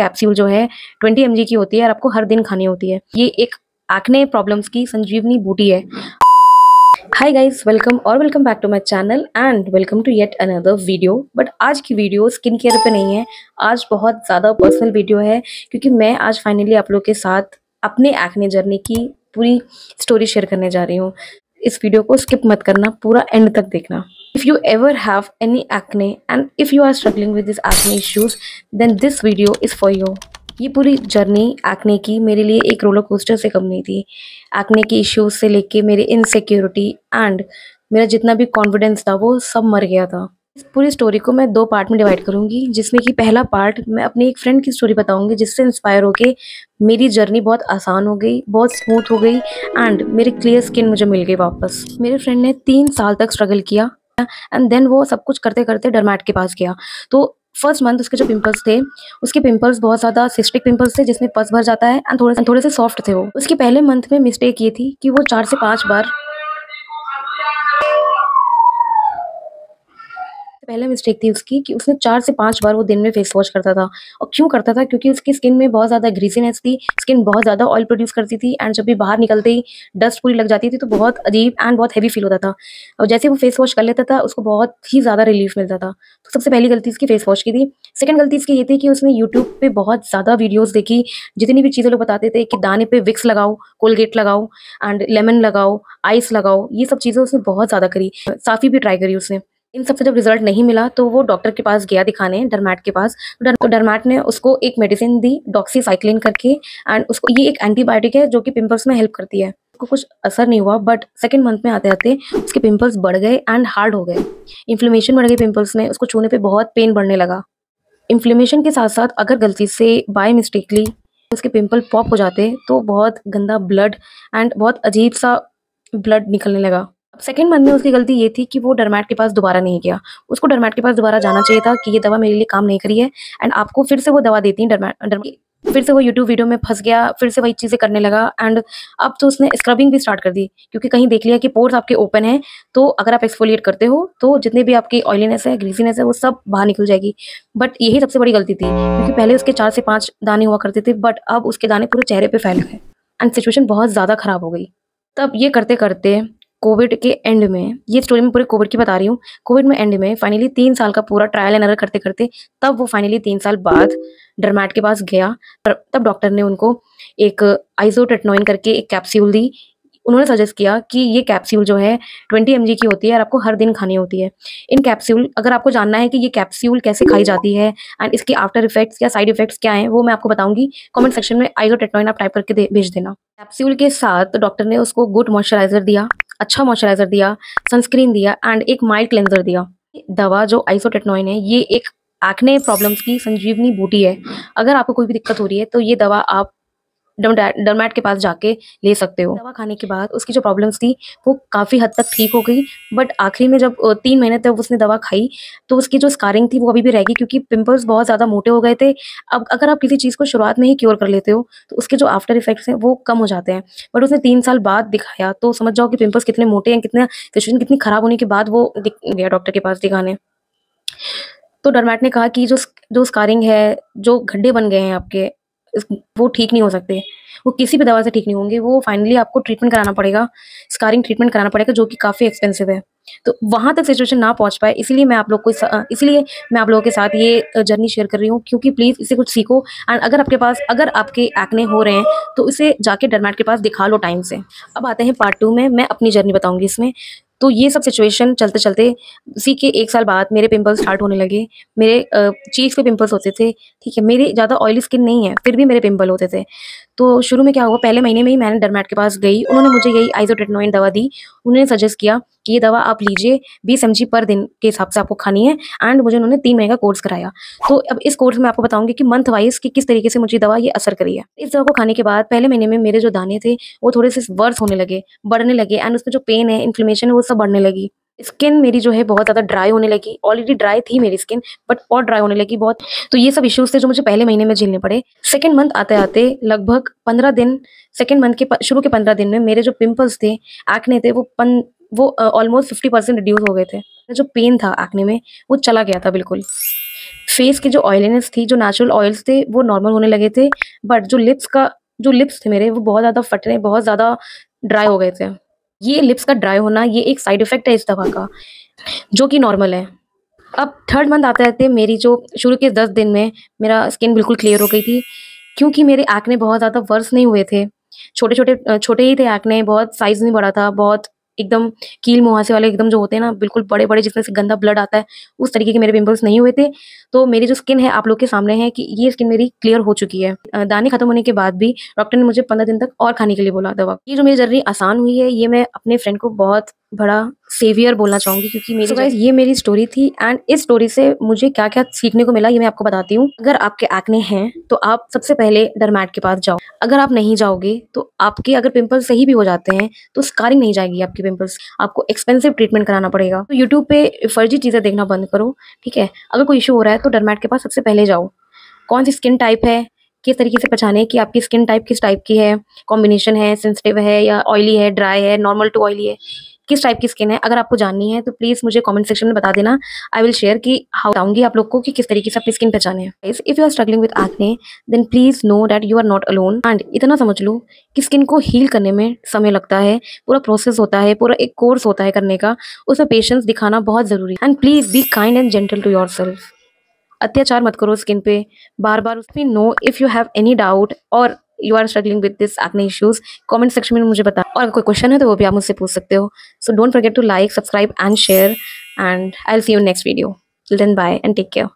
Capsule जो है 20 mg की होती है और आपको हर दिन खानी होती है। ये एक एक्ने प्रॉब्लम्स की संजीवनी बूटी है। Hi guys, welcome back to my channel and welcome to yet another video. But आज की वीडियो स्किन केयर पे नहीं है, आज बहुत ज़्यादा पर्सनल वीडियो है क्योंकि मैं आज फाइनली आप लोग के साथ अपने एक्ने जर्नी की पूरी स्टोरी शेयर करने जा रही हूँ। इस वीडियो को स्किप मत करना, पूरा एंड तक देखना। If you ever have any acne and if you are struggling with these acne issues, then this video is for you. ये पूरी जर्नी एक्ने की मेरे लिए एक रोलर कोस्टर से कम नहीं थी। एक्ने के इश्यूज से लेके मेरे इनसिक्योरिटी एंड मेरा जितना भी कॉन्फिडेंस था वो सब मर गया था। इस पूरी स्टोरी को मैं 2 पार्ट में डिवाइड करूंगी, जिसमें कि पहला पार्ट मैं अपनी एक फ्रेंड की स्टोरी बताऊंगी जिससे इंस्पायर होके मेरी जर्नी बहुत आसान हो गई, बहुत स्मूथ हो गई एंड मेरी क्लियर स्किन मुझे मिल गई वापस। मेरे फ्रेंड ने 3 साल तक स्ट्रगल किया एंड देन वो सब कुछ करते करते डर्मैट के पास गया। तो फर्स्ट मंथ उसके जो पिंपल्स थे, उसके पिंपल्स बहुत ज़्यादा सिस्टिक पिंपल्स थे जिसमें पस भर जाता है एंड थोड़े से सॉफ्ट थे। वो उसके पहले मंथ में मिस्टेक ये थी कि वो 4 से 5 बार पहले मिस्टेक थी उसकी कि उसने 4 से 5 बार वो दिन में फेस वॉश करता था। और क्यों करता था? क्योंकि उसकी स्किन में बहुत ज़्यादा ग्रीसीनेस थी, स्किन बहुत ज़्यादा ऑयल प्रोड्यूस करती थी एंड जब भी बाहर निकलते ही डस्ट पूरी लग जाती थी तो बहुत अजीब एंड बहुत हैवी फील होता था। और जैसे वो फेस वॉश कर लेता था उसको बहुत ही ज़्यादा रिलीफ मिलता था। तो सबसे पहली गलती उसकी फेस वॉश की थी। सेकंड गलती इसकी ये थी कि उसने यूट्यूब पे बहुत ज़्यादा वीडियोज़ देखी, जितनी भी चीज़ें लोग बताते थे कि दाने पे विक्स लगाओ, कोलगेट लगाओ एंड लेमन लगाओ, आइस लगाओ, ये सब चीज़ें उसने बहुत ज़्यादा करी। साफ़ी भी ट्राई करी उसने। इन सब से जब रिजल्ट नहीं मिला तो वो डॉक्टर के पास गया दिखाने, डर्मैट के पास। तो डर्मैट ने उसको एक मेडिसिन दी डॉक्सीसाइक्लिन करके एंड उसको ये एक एंटीबायोटिक है जो कि पिंपल्स में हेल्प करती है। उसको कुछ असर नहीं हुआ बट सेकंड मंथ में आते आते उसके पिंपल्स बढ़ गए एंड हार्ड हो गए। इन्फ्लेमेशन बढ़ गई पिंपल्स में, उसको छूने पे बहुत पेन बढ़ने लगा। इन्फ्लेमेशन के साथ साथ अगर गलती से बाय मिस्टेकली उसके पिंपल पॉप हो जाते तो बहुत गंदा ब्लड एंड बहुत अजीब सा ब्लड निकलने लगा। सेकंड मंथ में उसकी गलती ये थी कि वो डर्मैट के पास दोबारा नहीं गया। उसको डर्मैट के पास दोबारा जाना चाहिए था कि ये दवा मेरे लिए काम नहीं करी है एंड आपको फिर से वो दवा देती है फिर से वो यूट्यूब वीडियो में फंस गया, फिर से वही चीज़ें करने लगा एंड अब तो उसने स्क्रबिंग भी स्टार्ट कर दी क्योंकि कहीं देख लिया कि पोर्स आपके ओपन है तो अगर आप एक्सफोलिएट करते हो तो जितने भी आपकी ऑयलीनेस है, ग्रीसीनेस है, वो सब बाहर निकल जाएगी। बट यही सबसे बड़ी गलती थी क्योंकि पहले उसके 4 से 5 दाने हुआ करते थे बट अब उसके दाने पूरे चेहरे पे फैल गए एंड सिचुएशन बहुत ज़्यादा खराब हो गई। तब ये करते करते कोविड के एंड में, ये स्टोरी मैं पूरे कोविड की बता रही हूँ, कोविड में एंड में फाइनली 3 साल का पूरा ट्रायल एंड एरर करते करते तब वो फाइनली 3 साल बाद डर्मैट के पास गया। तब डॉक्टर ने उनको एक आइसोटेटनोइन करके एक कैप्सूल दी। उन्होंने सजेस्ट किया कि ये कैप्सूल जो है 20 mg की होती है और आपको हर दिन खानी होती है। इन कैप्सूल, अगर आपको जानना है कि ये कैप्सूल कैसे खाई जाती है एंड इसके आफ्टर इफेक्ट्स या साइड इफेक्ट्स क्या हैं, वो मैं आपको बताऊंगी। कमेंट सेक्शन में आइसोटेटनोइन आप टाइप करके भेज देना। कैप्सूल के साथ डॉक्टर ने उसको गुड मॉइस्चराइजर दिया, अच्छा मॉइस्चराइजर दिया, सनस्क्रीन दिया एंड एक माइल्ड क्लेंजर दिया। दवा जो आइसोटेटनोइन है ये एक एक्ने प्रॉब्लम्स की संजीवनी बूटी है। अगर आपको कोई भी दिक्कत हो रही है तो ये दवा आप डर्मैट के पास जाके ले सकते हो। दवा खाने के बाद उसकी जो प्रॉब्लम्स थी वो काफ़ी हद तक ठीक हो गई बट आखिरी में जब 3 महीने तक उसने दवा खाई तो उसकी जो स्कारिंग थी वो अभी भी रह गई क्योंकि पिंपल्स बहुत ज़्यादा मोटे हो गए थे। अब अगर आप किसी चीज़ को शुरुआत में ही क्योर कर लेते हो तो उसके जो आफ्टर इफेक्ट्स हैं वो कम हो जाते हैं। बट उसने 3 साल बाद दिखाया तो समझ जाओ कि पिंपल्स कितने मोटे हैं, कितना सिचुएशन कितनी खराब होने के बाद वो गया डॉक्टर के पास दिखाने। तो डर्मैट ने कहा कि जो स्कारिंग है, जो गड्ढे बन गए हैं आपके, वो ठीक नहीं हो सकते, वो किसी भी दवा से ठीक नहीं होंगे। वो फाइनली आपको ट्रीटमेंट कराना पड़ेगा, स्कारिंग ट्रीटमेंट कराना पड़ेगा जो कि काफ़ी एक्सपेंसिव है। तो वहाँ तक सिचुएशन ना पहुँच पाए इसलिए मैं आप लोगों के साथ ये जर्नी शेयर कर रही हूँ क्योंकि प्लीज़ इससे कुछ सीखो एंड अगर आपके एक्ने हो रहे हैं तो इसे जाके डर्मैट के पास दिखा लो टाइम से। अब आते हैं पार्ट 2 में, मैं अपनी जर्नी बताऊँगी इसमें। तो ये सब सिचुएशन चलते चलते उसी के 1 साल बाद मेरे पिंपल्स स्टार्ट होने लगे। मेरे चीज़ पे पिंपल्स होते थे, ठीक है, मेरी ज़्यादा ऑयली स्किन नहीं है फिर भी मेरे पिंपल होते थे। तो शुरू में क्या हुआ, पहले महीने में ही मैंने डर्मैट के पास गई, उन्होंने मुझे यही आइसोटेटनोइन दवा दी। उन्होंने सजेस्ट किया कि ये दवा आप लीजिए, 20 mg पर दिन के हिसाब से आपको खानी है एंड मुझे उन्होंने 3 महीने का कोर्स कराया। तो अब इस कोर्स में आपको बताऊंगी कि मंथ वाइज कि किस तरीके से मुझे दवा ये असर करी है। इस दवा को खाने के बाद पहले महीने में मेरे जो दाने थे वो थोड़े से वर्स होने लगे, बढ़ने लगे एंड उसमें जो पेन है, इन्फ्लेमेशन है, वो सब बढ़ने लगी। स्किन मेरी जो है बहुत ज़्यादा ड्राई होने लगी, ऑलरेडी ड्राई थी मेरी स्किन बट और ड्राई होने लगी बहुत। तो ये सब इश्यूज थे जो मुझे पहले महीने में झेलने पड़े। सेकंड मंथ आते आते लगभग 15 दिन, सेकंड मंथ के शुरू के 15 दिन में मेरे जो पिंपल्स थे, एक्ने थे, वो ऑलमोस्ट 50% रिड्यूस हो गए थे। जो पेन था एक्ने में वो चला गया था बिल्कुल। फेस की जो ऑयलीनेस थी, जो नेचुरल ऑयल्स थे वो नॉर्मल होने लगे थे, बट जो लिप्स थे मेरे वो बहुत ज़्यादा फट रहे, बहुत ज़्यादा ड्राई हो गए थे। ये लिप्स का ड्राई होना ये एक साइड इफ़ेक्ट है इस दवा का, जो कि नॉर्मल है। अब 3rd मंथ आते-आते मेरी जो शुरू के 10 दिन में मेरा स्किन बिल्कुल क्लियर हो गई थी, क्योंकि मेरे एक्ने बहुत ज़्यादा वर्स नहीं हुए थे। छोटे ही थे एक्ने, बहुत साइज़ नहीं बढ़ा था, बहुत एकदम कील मुहासे वाले एकदम जो होते हैं ना, बिल्कुल बड़े-बड़े जिसमें से गंदा ब्लड आता है, उस तरीके के मेरे पिंपल्स नहीं हुए थे। तो मेरी जो स्किन है आप लोग के सामने है कि ये स्किन मेरी क्लियर हो चुकी है। दाने खत्म होने के बाद भी डॉक्टर ने मुझे 15 दिन तक और खाने के लिए बोला दवा। ये जो मेरी जर्नी आसान हुई है, ये मैं अपने फ्रेंड को बहुत बड़ा सेवियर बोलना चाहूँगी, क्योंकि मेरी गाइस ये मेरी स्टोरी थी एंड इस स्टोरी से मुझे क्या-क्या सीखने को मिला ये मैं आपको बताती हूँ। अगर आपके एक्ने हैं तो आप सबसे पहले डर्मैट के पास जाओ। अगर आप नहीं जाओगे तो आपके अगर पिंपल्स सही भी हो जाते हैं तो स्कारिंग नहीं जाएगी आपकी पिंपल्स, आपको एक्सपेंसिव ट्रीटमेंट कराना पड़ेगा। तो यूट्यूब पे फर्जी चीज़ें देखना बंद करो, ठीक है? अगर कोई इश्यू हो रहा है तो डर्मैट के पास सबसे पहले जाओ। कौन-सी स्किन टाइप है, किस तरीके से पहचानें कि आपकी स्किन टाइप किस टाइप की है, कॉम्बिनेशन है, सेंसिटिव है या ऑयली है, ड्राई है, नॉर्मल टू ऑयली है, किस टाइप की स्किन है। अगर आपको जाननी है तो प्लीज़ मुझे कमेंट सेक्शन में बता देना। आई विल शेयर कि हाउ बताऊँगी आप लोग को कि किस तरीके से अपनी स्किन पहचानें। Guys, if you are struggling with acne then please know that you are not alone and इतना समझ लो कि स्किन को हील करने में समय लगता है, पूरा प्रोसेस होता है, पूरा एक कोर्स होता है करने का, उसमें पेशेंस दिखाना बहुत ज़रूरी है and please be kind and gentle to yourself. अत्याचार मत करो स्किन पे, बार-बार उसमें no if you have any doubt और you are struggling with this acne issues, comment section में मुझे बताओ और अगर कोई क्वेश्चन है तो वो भी आप मुझसे पूछ सकते हो। So don't forget to like, subscribe and share and I will see you in next video. Till then bye and take care.